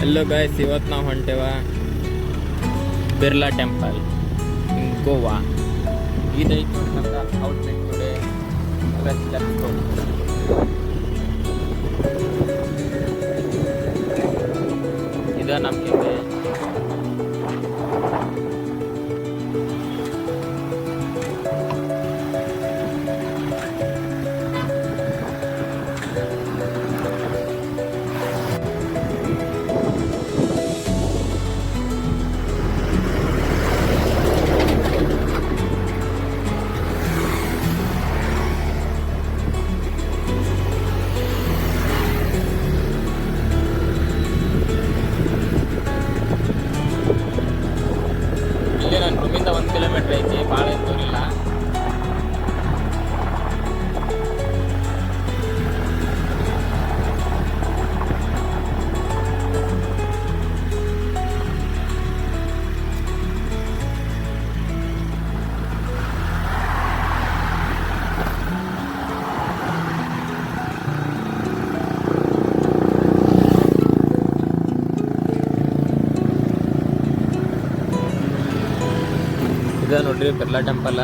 Hello guys, ಇವತ್ತು ನಾವು ಹೊಂಟೇವ Birla temple ಇನ್ ಗೋವಾ. ಇದೈತು ನಮ್ದು ಔಟ್ಫಿಟ್ ಟುಡೇ. ಇದು ನಮಗೆ ಇಲ್ಲಿ ನನ್ನ ರೂಮಿಂದ 1 ಕಿಲೋಮೀಟ್ರ್ ಐತಿ, ಭಾಳ ದೂರಿಲ್ಲ. ಇದು ನೋಡ್ರಿ ಬಿರ್ಲಾ ಟೆಂಪಲ್.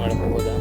ಒಳಗೆ ಹೋಗೋದಾ?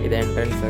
ಇದು ಎಂಟ್ರೆನ್ಸ್.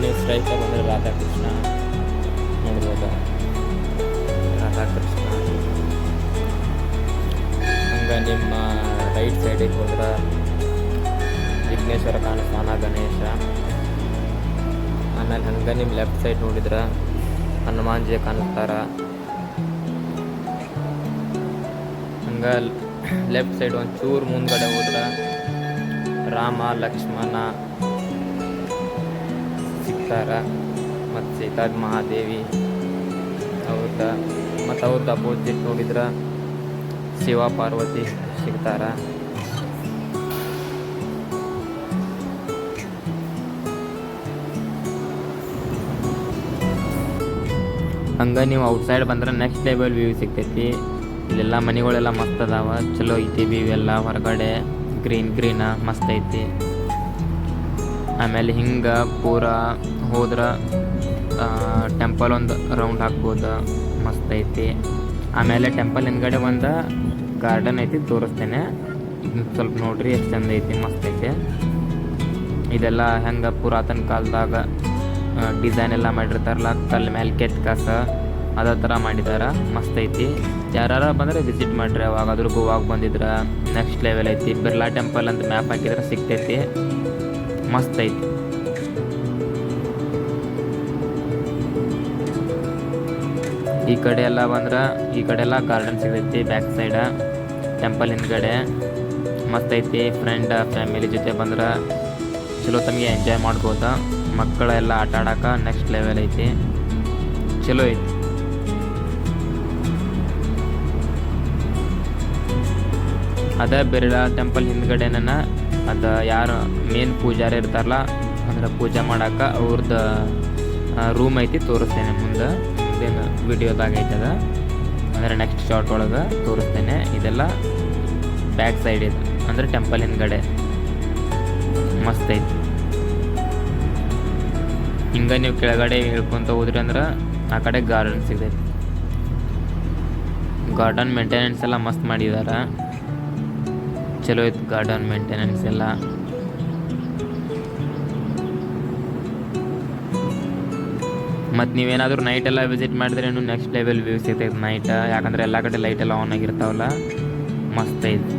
ನೀವು ಸ್ಟ್ರೈಟ್ ಬಂದರೆ ರಾಧಾಕೃಷ್ಣ ನೋಡ್ಬೋದು. ರಾಧಾಕೃಷ್ಣ ಹಂಗೆ ನಿಮ್ಮ ರೈಟ್ ಸೈಡಿಗೆ ಹೋದ್ರೆ ವಿಘ್ನೇಶ್ವರ ಕಾಣಿಸ್ತಾನ, ಗಣೇಶ. ಆಮೇಲೆ ಹಂಗೆ ನಿಮ್ಮ ಲೆಫ್ಟ್ ಸೈಡ್ ನೋಡಿದ್ರೆ ಹನುಮಾನ್ಜಿ ಕಾಣಿಸ್ತಾರ. ಹಂಗೆ ಲೆಫ್ಟ್ ಸೈಡ್ ಒಂಚೂರು ಮುಂದ್ಗಡೆ ಹೋದ್ರೆ ರಾಮ ಲಕ್ಷ್ಮಣ ಸಿಗ್ತಾರ, ಮತ್ತು ಸೀತಾ ಮಹಾದೇವಿ ಅವ್ರದ, ಮತ್ತು ಅವ್ರದ್ದು ಅಪೋಸಿಟ್ ನೋಡಿದ್ರೆ ಶಿವ ಪಾರ್ವತಿ ಸಿಗ್ತಾರ. ಹಂಗೆ ನೀವು ಔಟ್ಸೈಡ್ ಬಂದ್ರೆ ನೆಕ್ಸ್ಟ್ ಲೆವೆಲ್ ವ್ಯೂ ಸಿಗ್ತೈತಿ. ಇಲ್ಲೆಲ್ಲ ಮನೆಗಳೆಲ್ಲ ಮಸ್ತ್ ಅದಾವ, ಚಲೋ ಐತಿ ವ್ಯೂ ಎಲ್ಲ. ಹೊರಗಡೆ ಗ್ರೀನ ಮಸ್ತ್ ಐತಿ. ಆಮೇಲೆ ಹಿಂಗೆ ಪೂರಾ ಹೋದ್ರೆ ಟೆಂಪಲ್ ಒಂದು ರೌಂಡ್ ಹಾಕ್ಬೋದು, ಮಸ್ತ್ ಐತಿ. ಆಮೇಲೆ ಟೆಂಪಲ್ ಹಿಂದ್ಗಡೆ ಒಂದು ಗಾರ್ಡನ್ ಐತಿ, ತೋರಿಸ್ತೇನೆ. ಸ್ವಲ್ಪ ನೋಡ್ರಿ ಎಷ್ಟು ಚಂದ ಐತಿ, ಮಸ್ತ್ ಐತಿ. ಇದೆಲ್ಲ ಹೆಂಗೆ ಪುರಾತನ ಕಾಲದಾಗ ಡಿಸೈನ್ ಎಲ್ಲ ಮಾಡಿರ್ತಾರಲ್ಲ, ಕಲ್ಲು ಮೇಲೆ ಕೆತ್ಕಾಸ ಅದೇ ಥರ ಮಾಡಿದಾರೆ, ಮಸ್ತ್ ಐತಿ. ಯಾರು ಬಂದರೆ ವಿಸಿಟ್ ಮಾಡಿರಿ. ಅವಾಗಾದ್ರೂ ಗೋವಾಗ ಬಂದಿದ್ರೆ ನೆಕ್ಸ್ಟ್ ಲೆವೆಲ್ ಐತಿ. ಬಿರ್ಲಾ ಟೆಂಪಲ್ ಅಂತ ಮ್ಯಾಪ್ ಹಾಕಿದ್ರೆ ಸಿಗ್ತೈತಿ, ಮಸ್ತ್ ಐತಿ. ಈ ಕಡೆ ಎಲ್ಲ ಬಂದ್ರೆ ಈ ಕಡೆ ಎಲ್ಲ ಗಾರ್ಡನ್ ಸಿಗ್ತೈತಿ, ಬ್ಯಾಕ್ ಸೈಡ ಟೆಂಪಲ್ ಹಿಂದ್ಗಡೆ ಮಸ್ತ್ ಐತಿ. ಫ್ರೆಂಡ್ ಫ್ಯಾಮಿಲಿ ಜೊತೆ ಬಂದ್ರೆ ಚಲೋ ತಮಗೆ ಎಂಜಾಯ್ ಮಾಡ್ಬೋದು. ಮಕ್ಕಳೆಲ್ಲ ಆಟ ಆಡೋಕೆ ನೆಕ್ಸ್ಟ್ ಲೆವೆಲ್ ಐತಿ, ಚಲೋ ಐತಿ. ಅದೇ ಬಿರ್ಲಾ ಟೆಂಪಲ್ ಹಿಂದ್ಗಡೆನ ಅದು ಯಾರು ಮೇನ್ ಪೂಜಾರಿ ಇರ್ತಾರಲ್ಲ, ಅಂದ್ರೆ ಪೂಜೆ ಮಾಡೋಕೆ ಅವ್ರದ್ದು ರೂಮ್ ಐತಿ, ತೋರಿಸ್ತೇನೆ ಮುಂದೆ ವಿಡಿಯೋದಾಗ ಐತದ, ಅಂದರೆ ನೆಕ್ಸ್ಟ್ ಶಾರ್ಟ್ ಒಳಗೆ ತೋರಿಸ್ತೇನೆ. ಇದೆಲ್ಲ ಬ್ಯಾಕ್ ಸೈಡ್ ಇದೆ, ಅಂದರೆ ಟೆಂಪಲ್ ಹಿಂದ್ಗಡೆ ಮಸ್ತ್ ಐತಿ. ಹಿಂಗೆ ನೀವು ಕೆಳಗಡೆ ಹೇಳ್ಕೊತ ಹೋದ್ರಿ ಅಂದ್ರೆ ಆ ಕಡೆ ಗಾರ್ಡನ್ ಸಿಗ್ತೈತಿ. ಗಾರ್ಡನ್ ಮೇಂಟೆನೆನ್ಸ್ ಎಲ್ಲ ಮಸ್ತ್ ಮಾಡಿದಾರೆ, ಚಲೋ ಐತಿ ಗಾರ್ಡನ್ ಮೇಂಟೆನೆನ್ಸ್ ಎಲ್ಲ. ಮತ್ತು ನೀವೇನಾದರೂ ನೈಟ್ ಎಲ್ಲ ವಿಸಿಟ್ ಮಾಡಿದ್ರೆ ಇನ್ನೂ ನೆಕ್ಸ್ಟ್ ಲೆವೆಲ್ ವ್ಯೂ ಸಿಗ್ತೈತೆ ನೈಟ್. ಯಾಕಂದರೆ ಎಲ್ಲ ಕಡೆ ಲೈಟ್ ಎಲ್ಲ ಆನ್ ಆಗಿರ್ತಾವಲ್ಲ, ಮಸ್ತ್ ಐತಿ.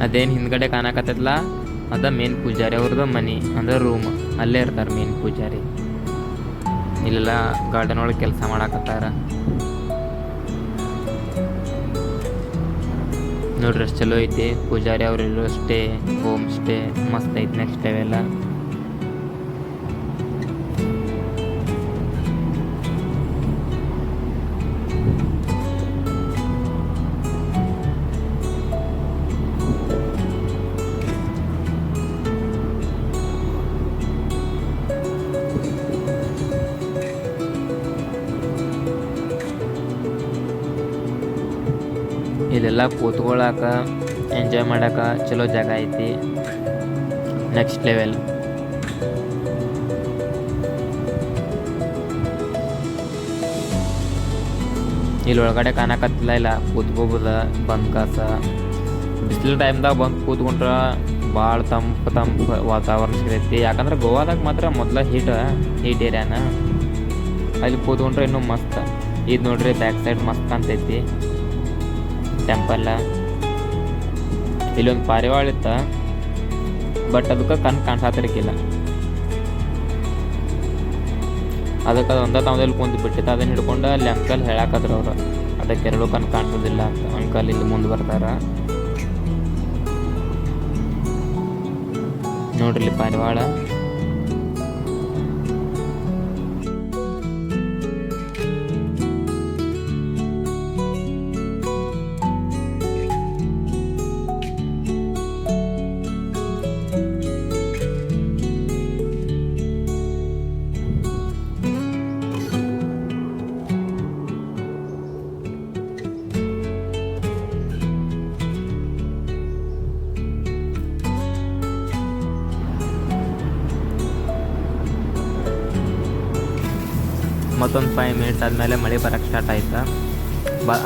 ಅದೇನು ಹಿಂದ್ಗಡೆ ಕಾಣಕತ್ತೈತಲ್ಲ ಅದ ಮೇನ್ ಪೂಜಾರಿ ಅವ್ರದ್ದು ಮನೆ, ಅಂದ್ರೆ ರೂಮ್, ಅಲ್ಲೇ ಇರ್ತಾರೆ ಮೇನ್ ಪೂಜಾರಿ. ಇಲ್ಲೆಲ್ಲ ಗಾರ್ಡನ್ ಒಳಗೆ ಕೆಲಸ ಮಾಡಾಕತ್ತಾರ ನೋಡ್ರಿ, ಅಷ್ಟು ಚಲೋ ಐತಿ. ಪೂಜಾರಿ ಅವ್ರಿರೋ ಸ್ಟೇ, ಹೋಮ್ ಸ್ಟೇ ಮಸ್ತ್ ಐತಿ, ನೆಕ್ಸ್ಟ್ ಲೆವೆಲ್ಲ. ಇಲ್ಲೆಲ್ಲ ಕೂತ್ಕೊಳ್ಳಾಕ ಎಂಜಾಯ್ ಮಾಡೋಕೆ ಚಲೋ ಜಾಗ ಐತಿ, ನೆಕ್ಸ್ಟ್ ಲೆವೆಲ್. ಇಲ್ಲಿ ಒಳಗಡೆ ಕಾಣಕತ್ತಿಲ್ಲ, ಇಲ್ಲ ಕೂತ್ಕೋಬೋದ ಬಂದ್ ಕಾಸ. ಬಿಸಿಲು ಟೈಮ್ದಾಗ ಬಂದು ಕೂತ್ಕೊಂಡ್ರೆ ಭಾಳ ತಂಪು ವಾತಾವರಣ ಸಿಗೈತಿ. ಯಾಕಂದ್ರೆ ಗೋವಾದಾಗ ಮಾತ್ರ ಮೊದಲ ಹೀಟ್ ಏರಿಯಾನ, ಅಲ್ಲಿ ಕೂತ್ಕೊಂಡ್ರೆ ಇನ್ನೂ ಮಸ್ತ್. ಇದು ನೋಡ್ರಿ ಬ್ಯಾಕ್ ಸೈಡ್ ಮಸ್ತ್ ಕಾಣ್ತೈತಿ ಟೆಂಪಲ್. ಇಲ್ಲೊಂದು ಪಾರಿವಾಳ ಇತ್ತ, ಬಟ್ ಅದಕ್ಕೆ ಕಣ್ಣು ಕಾಣಿಸತ್ತಿರ್ಕಿಲ್ಲ, ಅದಕ್ಕೆ ಅದು ಒಂದೇ ತಾವದಲ್ಲಿ ಕುಂತು ಬಿಟ್ಟಿತ್ತು. ಅದನ್ನ ಹಿಡ್ಕೊಂಡು ಅಲ್ಲಿ ಅಂಕಲ್ ಹೇಳಾಕದ್ರು ಅವರು, ಅದಕ್ಕೆ ಎರಡು ಕಣ್ಣು ಕಾಣಿಸೋದಿಲ್ಲ ಅಂತ. ಅಂಕಲ್ ಇಲ್ಲಿ ಮುಂದೆ ಬರ್ತಾರ ನೋಡ್ರಿ, ಇಲ್ಲಿ ಪಾರಿವಾಳ. ಮತ್ತೊಂದು 5 ಮಿನಿಟ್ಸ್ ಆದಮೇಲೆ ಮಳೆ ಬರೋಕ್ಕೆ ಸ್ಟಾರ್ಟ್ ಆಯ್ತು.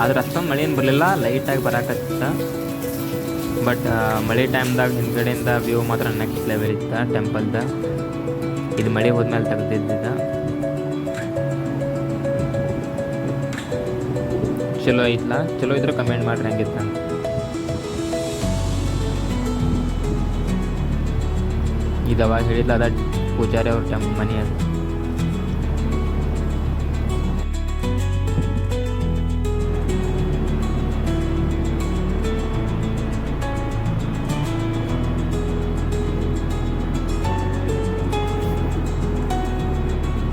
ಆದ್ರೆ ಅಷ್ಟೊಂದು ಮಳೆ ಏನು ಬರಲಿಲ್ಲ, ಲೈಟಾಗಿ ಬರೋಕತ್ತ. ಬಟ್ ಮಳೆ ಟೈಮ್ದಾಗ ಹಿಂದ್ಗಡೆಯಿಂದ ವ್ಯೂ ಮಾತ್ರ ನೆಕ್ಸ್ಟ್ ಲೆವೆಲ್ ಇತ್ತು ಟೆಂಪಲ್ದ. ಇದು ಮಳೆ ಹೋದ್ಮೇಲೆ ತೆಗೆದಿದ್ದ, ಚಲೋ ಐತ್ಲ. ಚಲೋ ಇದ್ರೆ ಕಮೆಂಟ್ ಮಾಡ್ರಿ ಹೆಂಗಿತ್ತು ಅಂತ. ಇದು ಅವಾಗ ಹೇಳಿದ್ಲ, ಅದ ಪೂಜಾರಿ ಅವ್ರ ಮನೆ ಅದು.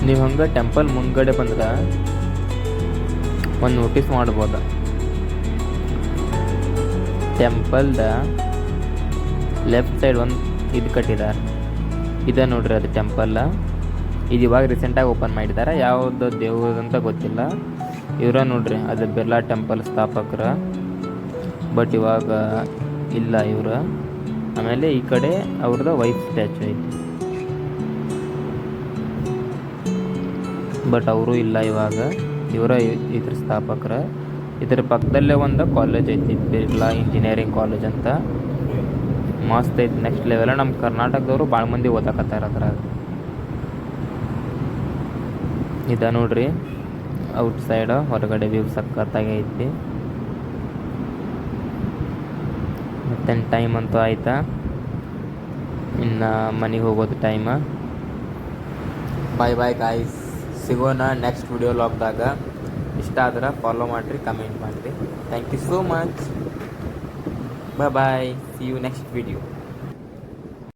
ನೀವು ಹಂಗೆ ಟೆಂಪಲ್ ಮುಂದ್ಗಡೆ ಬಂದ್ರೆ ಒಂದು ನೋಟಿಸ್ ಮಾಡ್ಬೋದು. ಟೆಂಪಲ್ದ ಲೆಫ್ಟ್ ಸೈಡ್ ಒಂದು ಇದು ಕಟ್ಟಿದ್ದಾರೆ. ಇದೆ ನೋಡ್ರಿ ಅದು ಟೆಂಪಲ್. ಇದು ಇವಾಗ ರೀಸೆಂಟಾಗಿ ಓಪನ್ ಮಾಡಿದ್ದಾರೆ. ಯಾವುದು ದೇವ್ರದ್ದು ಅಂತ ಗೊತ್ತಿಲ್ಲ. ಇವರ ನೋಡ್ರಿ ಅದು ಬಿರ್ಲಾ ಟೆಂಪಲ್ ಸ್ಥಾಪಕರ. ಬಟ್ ಇವಾಗ ಇಲ್ಲ ಇವರು. ಆಮೇಲೆ ಈ ಕಡೆ ಅವ್ರದ್ದು ವೈಫ್ ಸ್ಟ್ಯಾಚು ಐತಿ. ಬಟ್ ಅವರು ಇಲ್ಲ ಇವಾಗ. ಇವರ ಇದ್ರ ಸ್ಥಾಪಕರ. ಇದ್ರ ಪಕ್ಕದಲ್ಲೇ ಒಂದು ಕಾಲೇಜ್ ಐತಿ, ಬಿರ್ಲಾ ಇಂಜಿನಿಯರಿಂಗ್ ಕಾಲೇಜ್ ಅಂತ. ಮಸ್ತ್ ಐತಿ, ನೆಕ್ಸ್ಟ್ ಲೆವೆಲ್. ನಮ್ಮ ಕರ್ನಾಟಕದವರು ಭಾಳ ಮಂದಿ ಓದಾಕತ್ತಾರ ಅದ್ರಾಗ. ಇದ ನೋಡ್ರಿ ಔಟ್ ಸೈಡ್ ಹೊರಗಡೆ ವ್ಯೂ ಸಕ್ಕತ್ತಾಗಿ ಐತಿ. ಮತ್ತೆ ಟೈಮ್ ಅಂತೂ ಆಯ್ತಾ, ಇನ್ನು ಮನೆಗೆ ಹೋಗೋದು ಟೈಮ. ಬಾಯ್ ಬಾಯ್ ಗಾಯ್ಸ್, ಸಿಗೋಣ ನೆಕ್ಸ್ಟ್ ವಿಡಿಯೋ ಲಾಗ್ದಾಗ. ಇಷ್ಟ ಆದ್ರೆ ಫಾಲೋ ಮಾಡಿರಿ, ಕಮೆಂಟ್ ಮಾಡಿರಿ. Thank you so much. Bye bye, see you next video.